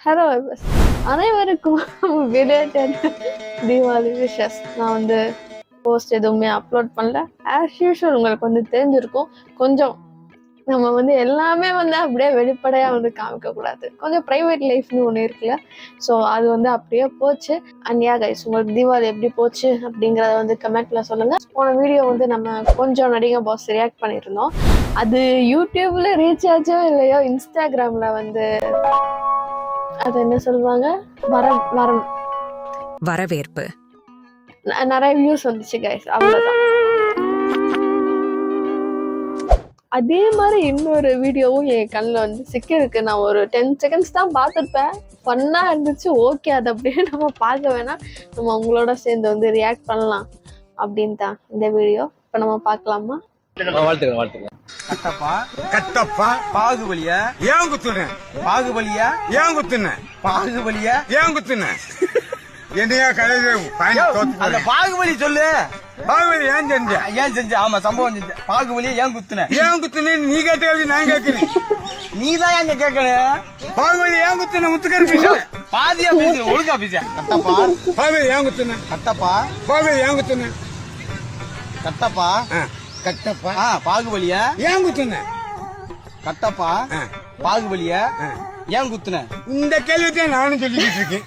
Hello அனைவருக்கும் related Deepavali wishes. நான் வந்து போஸ்ட் எதுவுமே அப்லோட் பண்ணல. ஆஸ் யூஷுவல் உங்களுக்கு வந்து தெரிஞ்சிருக்கும். கொஞ்சம் நம்ம வந்து எல்லாமே வந்து அப்படியே வெளிப்படையாக வந்து காமிக்கக்கூடாது. கொஞ்சம் ப்ரைவேட் லைஃப்னு ஒன்று இருக்குல்ல. ஸோ அது வந்து அப்படியே போச்சு. அண்ட் கைஸ், உங்களுக்கு தீபாவளி எப்படி போச்சு அப்படிங்கிறத வந்து கமெண்ட்ல சொல்லுங்கள். போன வீடியோ வந்து நம்ம கொஞ்சம் நடிகை பாஸ் ரியாக்ட் பண்ணியிருந்தோம். அது யூடியூப்ல ரீச் ஆச்சோ இல்லையோ, இன்ஸ்டாகிராமில் வந்து அது என்ன சொல்லுவாங்க, வரவேற்பு நிறைய வியூஸ் வந்துச்சு கைஸ். அவ்வளோதான். அதே மாதிரி இன்னொரு வீடியோவும் என் கண்ணில் வந்து சிக்கிருக்கு. நான் ஒரு 10 செகண்ட்ஸ் தான் பார்த்துருப்பேன். ஃபன்னாக இருந்துச்சு. ஓகே, அது அப்படியே நம்ம பார்க்க வேணாம், நம்ம உங்களோட சேர்ந்து வந்து ரியாக்ட் பண்ணலாம் அப்படின்னு தான் இந்த வீடியோ. இப்போ நம்ம பார்க்கலாமா? வாழ்த்துக்கிறேன். கட்டப்பா கட்டப்பா பாகுபலிய ஏன் குத்துன? பாகுபலிய ஏன் குத்துன? பாகுபலிய ஏன் குத்துன? என்னையா கலையில அந்த பாகுபலி சொல்லு. பாகுபலி ஏன் செஞ்ச? ஆமா, சம்பவம் செஞ்ச. பாகுபலிய ஏன் குத்துன நீ கேட்ட, நான் கேட்கிறேன். நீ தான் எங்க கேட்கணும். பாகுபலி ஏன் குத்துன? முத்துக்கரு பேச பாதியா பேசு, ஒழுங்கா பேச. கட்டப்பா பாகுபலி ஏன் குத்துன? கட்டப்பா பாகுபலி ஏன் குத்துன? கட்டப்பா கட்டப்பா பாகுபலிய ஏன் குத்துன? கட்டப்பா பாகுபலிய ஏன் குத்துன? இந்த கேள்விதான் நானும் சொல்லிக்கிட்டு இருக்கேன்.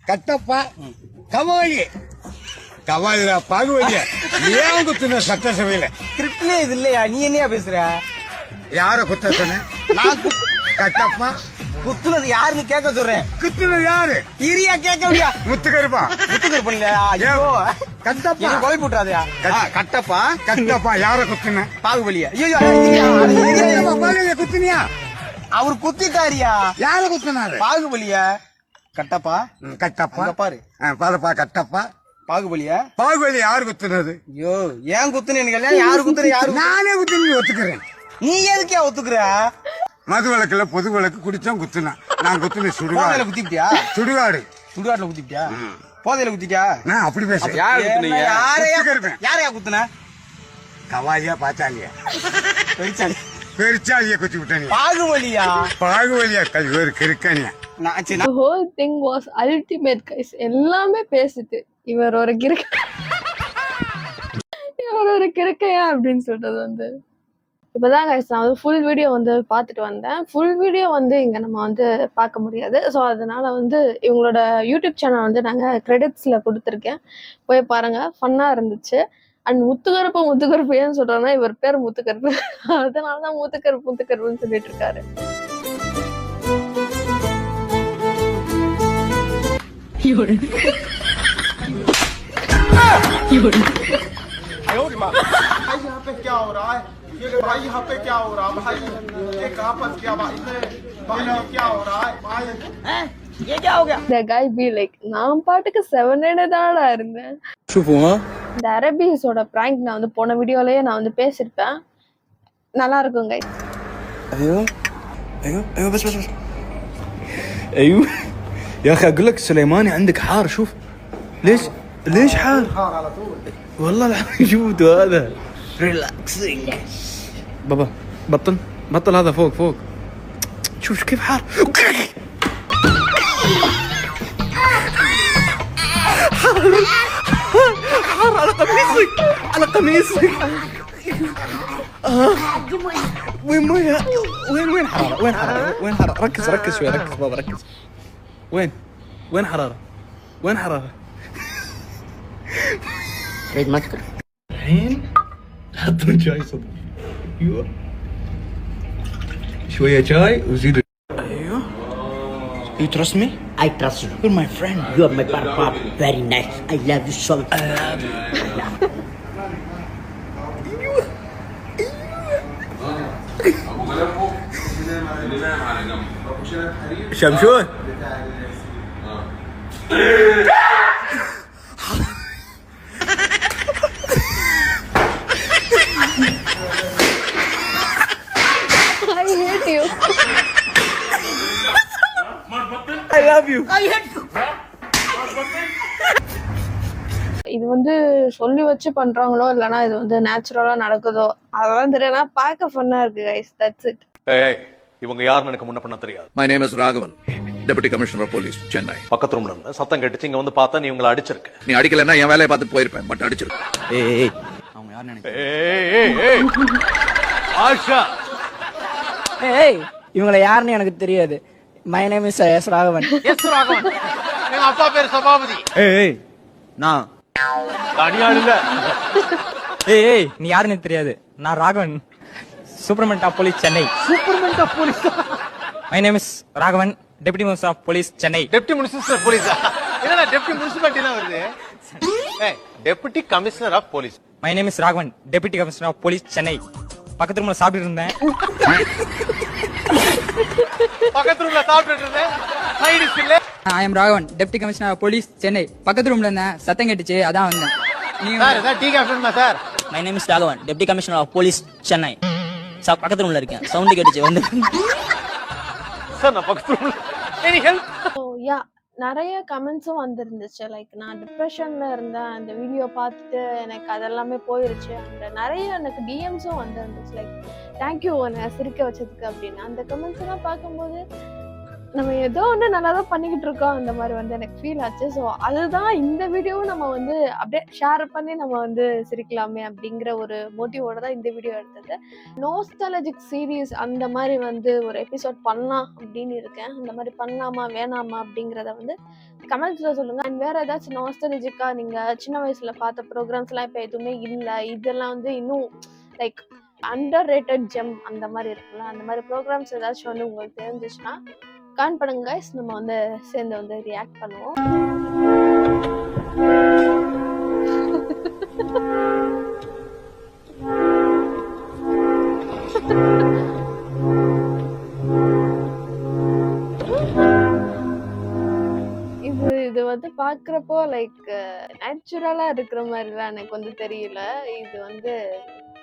கட்டப்பா கவாலி கவாலியா பாகுபலிய ஏன் குத்துன? சட்டசபையில கிரிப்ட்லே இது இல்லையா? நீ என்னையா பேசுற? யார குத்த சொன்ன? நான் கட்டப்பா குத்துனது யாருன்னு கேட்க சொல்றேன். குத்துனது யாரு? இரியா கேட்க முடியா? முத்துக்கருப்பா. முத்துக்கருப்பு இல்லையா? கட்டப்பா கொலை போட்டுறாதயா? கட்டப்பா கட்டப்பா யார குத்துன? பாகுபலியா? குத்துனியா? அவர் குத்திட்டாரியா? யார குத்துனாரு? பாகுபலியா? கட்டப்பா கட்டப்பா பாரு பாருப்பா. கட்டப்பா பாகுபலியா? பாகுபலி யாரு குத்துனது? ஐயோ, ஏன் குத்துனீங்க? யாரு குத்துன? யாரு? நானே குத்துன்னு ஒத்துக்கிறேன். நீ எதுக்கே ஒத்துக்குற? மது விளக்குல பொது விளக்கு குடிச்சோம் குத்துனா. நான் குத்துன சுடுகாடு. குத்திட்டியா? சுடுகாடுல குத்திட்டியா? போதையில குத்திட்டியா? நான் அப்படி பேசுறேன். யாரையா குத்துன? கவாலியா பாச்சாலியா? பெருச்சாலியா குத்தி விட்டானியா? பாகுபலியா? பாகுபலியா ஒரு கிறுக்கனியா? The whole thing was ultimate guys. எல்லாமே பேசிட்டு இவர் ஒரு கிறுக்கையா அப்படின்னு சொல்றது வந்து இப்பதான் கைஸ் நான் வந்து ஃபுல் வீடியோ வந்து பார்த்துட்டு வந்தேன். ஃபுல் வீடியோ வந்து இங்கே நம்ம வந்து பார்க்க முடியாது. ஸோ அதனால வந்து இவங்களோட யூடியூப் சேனல் வந்து நாங்கள் கிரெடிட்ஸில் கொடுத்துருக்கேன், போய் பாருங்கள். ஃபன்னாக இருந்துச்சு. அண்ட் முத்துக்கருப்பு ஏன்னு சொல்கிறேன்னா, இவர் பேர் முத்துக்கருப்பு, அதனால தான் முத்துக்கருப்புன்னு சொல்லிட்டு இருக்காரு. भाई यहाँ पे क्या हो रहा भाई? ये कहाँ फंस गया भाई? भाई क्या हो रहा है भाई? ये क्या हो गया? The guy be like, நான் பாட்டுக்கு 700 தானடா இருந்தேன். இந்த அரபிஸோட பிராங்க் நான் வந்து போன வீடியோலயே நான் வந்து பேசியிருப்பேன். நல்லா இருக்கும் guys. ايوه بس ايوه يا اخي اقول لك سليماني عندك حار. شوف ليش حار على طول والله العظيم. شوفوا هذا ريلاكسينج. بابا بطل هذا فوق. شوف كيف حار. حار على قميصك. وين حرارة؟ ركز شوي. ركز بابا ركز. وين حرارة؟ عيد ما تكره الحين حطوا شاي صدق. ايوه شويه شاي وزيد. ايوه you trust me? I trust you. You're my friend. You are my papa. Very nice. I love you so much. شمشون I hate you. I love you. I hate you. இது வந்து சொல்லி வச்சு பண்றாங்களோ இல்லைன்னா இது வந்து நேச்சுரலா நடக்குதோ அதெல்லாம் தெரியல. பார்க்க ஃபன்னா இருக்கு கைஸ். That's it. இவங்க யாருன்னு எனக்கு முன்ன பண்ண தெரியாது. My name is Raghavan, Deputy Commissioner of Police, Chennai. பக்கத்து ரூம்ல இருந்த சத்தம் கேட்டுச்சு, இங்க வந்து பார்த்தா நீ இவங்களை அடிச்சிருக்க. நீ அடிக்கலன்னா என் வேலையை பார்த்து போயிருப்பேன், பட் அடிச்சிருக்க. ஏய் அவங்க யார் நினைக்கிறேன்? ஆஷா, ஏய் இவங்களை யாருன்னு எனக்கு தெரியாது. My name is S Raghavan. S Raghavan. எங்க அப்பா பேர் சபாபதி. ஏய் நான் தனியாள் இல்ல. ஏய் நீ யாருன்னு தெரியாது. நான் Raghavan, superintendent of police Chennai. Superintendent of police. My name is Raghavan, deputy minister of police Chennai. Deputy minister போலீஸா? என்னடா டெப்டி முனிசிபாலிட்டிலாம் வருது? ஏய் deputy commissioner of police. My name is Raghavan, deputy commissioner of police Chennai. பக்கத்து ரூம்ல சாப்பிட்டு இருந்தேன். பக்கத்து ரூம்ல சாப்பிட்டுட்டு இருந்தேன். சைடிஸ் இல்ல. I am Raghavan, deputy commissioner of police Chennai. பக்கத்து ரூம்ல இருந்தேன், சத்தம் கேட்டுச்சு, அதான் வந்தேன். சார் இதான் டீ காஃபிமா sir. My name is Raghavan, deputy commissioner of police Chennai. பக்கத்து ரூம்ல இருக்கேன், சவுண்ட் கேட்டுச்சு வந்து. சார் நான் பக்கத்து ரூம்ல. Any help? ஸோ யா, நிறைய கமெண்ட்ஸும் வந்துருந்துச்சு. லைக் நான் டிப்ரெஷன்ல இருந்தேன், அந்த வீடியோ பார்த்துட்டு எனக்கு அதெல்லாமே போயிருச்சு. அந்த நிறைய எனக்கு டிஎம்ஸும் வந்துருந்துச்சு. லைக் தேங்க்யூ என்னை சிரிக்க வச்சதுக்கு அப்படின்னு. அந்த கமெண்ட்ஸ் எல்லாம் பார்க்கும்போது நம்ம ஏதோ ஒன்று நல்லா தான் பண்ணிக்கிட்டு இருக்கோம் அந்த மாதிரி வந்து எனக்கு ஃபீல் ஆச்சு. ஸோ அதுதான் இந்த வீடியோவும் நம்ம வந்து அப்படியே ஷேர் பண்ணி நம்ம வந்து சிரிக்கலாமே அப்படிங்கிற ஒரு மோட்டிவோட தான் இந்த வீடியோ எடுத்தது. நோஸ்டாலஜிக் சீரீஸ் அந்த மாதிரி வந்து ஒரு எபிசோட் பண்ணலாம் அப்படின்னு இருக்கேன். அந்த மாதிரி பண்ணலாமா வேணாமா அப்படிங்கிறத வந்து கமெண்ட்ஸ்ல சொல்லுங்க. அண்ட் வேற ஏதாச்சும் நோஸ்டாலஜிக்கா நீங்க சின்ன வயசுல பார்த்த ப்ரோக்ராம்ஸ்லாம் இப்போ எதுவுமே இல்லை, இதெல்லாம் வந்து இன்னும் லைக் அண்டர் ரேட்டட் ஜெம் அந்த மாதிரி இருக்குல்ல, அந்த மாதிரி ப்ரோக்ராம்ஸ் ஏதாச்சும் வந்து உங்களுக்கு தெரிஞ்சிச்சுன்னா கமெண்ட் பண்ணுங்க கைஸ். நம்ம வந்து சேர்ந்து வந்து ரியாக்ட் பண்ணுவோம். இது வந்து பாக்குறப்போ லைக் நேச்சுரலா இருக்கிற மாதிரிலாம் எனக்கு வந்து தெரியல. இது வந்து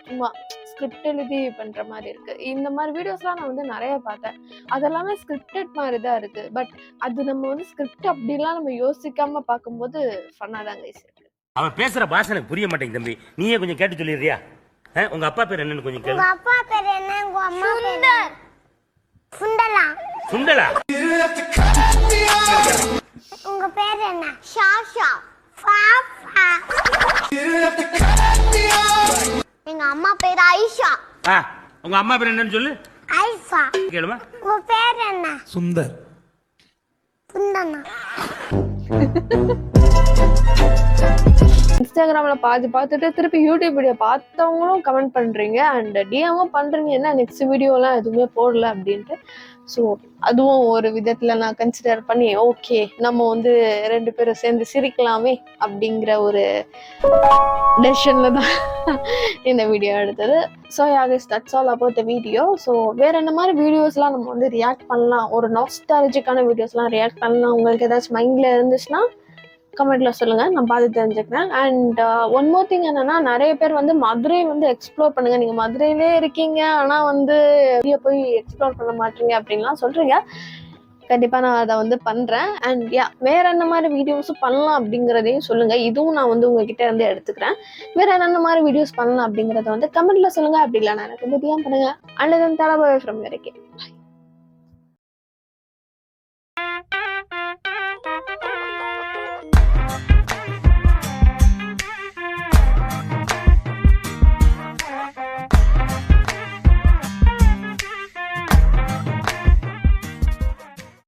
சும்மா ஸ்கிரிப்ட் எழுதி பண்ற மாதிரி இருக்கு. இந்த மாதிரி வீடியோஸ்லாம் நான் வந்து நிறைய பார்த்தேன். அதெல்லாமே ஸ்கிரிப்டட் மாதிரி தான் இருக்கு. பட் அது நம்ம வந்து ஸ்கிரிப்ட் அப்படிலாம் நம்ம யோசிக்காம பார்க்கும்போது ஃபன்னா தான் கைஸ் இருக்கு. அவன் பேசுற பாஷை எனக்கு புரிய மாட்டேங்குது தம்பி. நீயே கொஞ்சம் கேட்டு சொல்லிடுறியா? உங்க அப்பா பேர் என்னன்னு கொஞ்சம் கேளு. உங்க அப்பா பேர் என்ன? உங்க அம்மா பேர் சுண்டலா. சுண்டலா? உங்க பேர் என்ன? ஷாஷா. ஃபாஃபா. எங்க அம்மா பேர் ஆயிஷா. உங்க அம்மா பேர் என்னன்னு சொல்லு. ஐஃபா. கேளுமா. உங்க பேர் என்ன? சுந்தர். சுந்தனா. இன்ஸ்டாகிராம்ல பாதி பார்த்துட்டு திருப்பி யூடியூப் வீடியோ பார்த்தவங்களும் கமெண்ட் பண்றீங்க அண்ட் டிஎம்மும் பண்றீங்க, என்ன நெக்ஸ்ட் வீடியோலாம் எதுவுமே போடல அப்படின்ட்டு. ஸோ அதுவும் ஒரு விதத்துல நான் கன்சிடர் பண்ணி ஓகே நம்ம வந்து 2 பேரும் சேர்ந்து சிரிக்கலாமே அப்படிங்கிற ஒரு டெசிஷன்ல தான் இந்த வீடியோ எடுத்தது. So yeah guys that's all about the video. So வேற என்ன மாதிரி வீடியோஸ்லாம் நம்ம வந்து ரியாக்ட் பண்ணலாம், ஒரு நாஸ்டாலஜிக்கான வீடியோஸ்லாம் ரியாக்ட் பண்ணலாம், உங்களுக்கு ஏதாச்சும் மைண்ட்ல இருந்துச்சுன்னா கமெண்ட்ல சொல்லுங்க, நான் பார்த்து தெரிஞ்சுக்கிறேன். அண்ட் ஒன் மோர் திங் என்னன்னா, நிறைய பேர் வந்து மதுரை வந்து எக்ஸ்ப்ளோர் பண்ணுங்க, நீங்க மதுரையிலே இருக்கீங்க ஆனா வந்து வெளியே போய் எக்ஸ்ப்ளோர் பண்ண மாட்டீங்க அப்படின்லாம் சொல்றீங்க. கண்டிப்பா நான் அதை வந்து பண்றேன். அண்ட் யா, வேற என்ன மாதிரி வீடியோஸும் பண்ணலாம் அப்படிங்கிறதையும் சொல்லுங்க. இதுவும் நான் வந்து உங்ககிட்ட இருந்து எடுத்துக்கிறேன். வேற என்ன மாதிரி வீடியோஸ் பண்ணலாம் அப்படிங்கறத வந்து கமெண்ட்ல சொல்லுங்க. அப்படி இல்லை நான் எனக்கு வந்து டிஎம் பண்ணுங்க. அண்ட் தென் தடவை ஃப்ரம் வரைக்கும்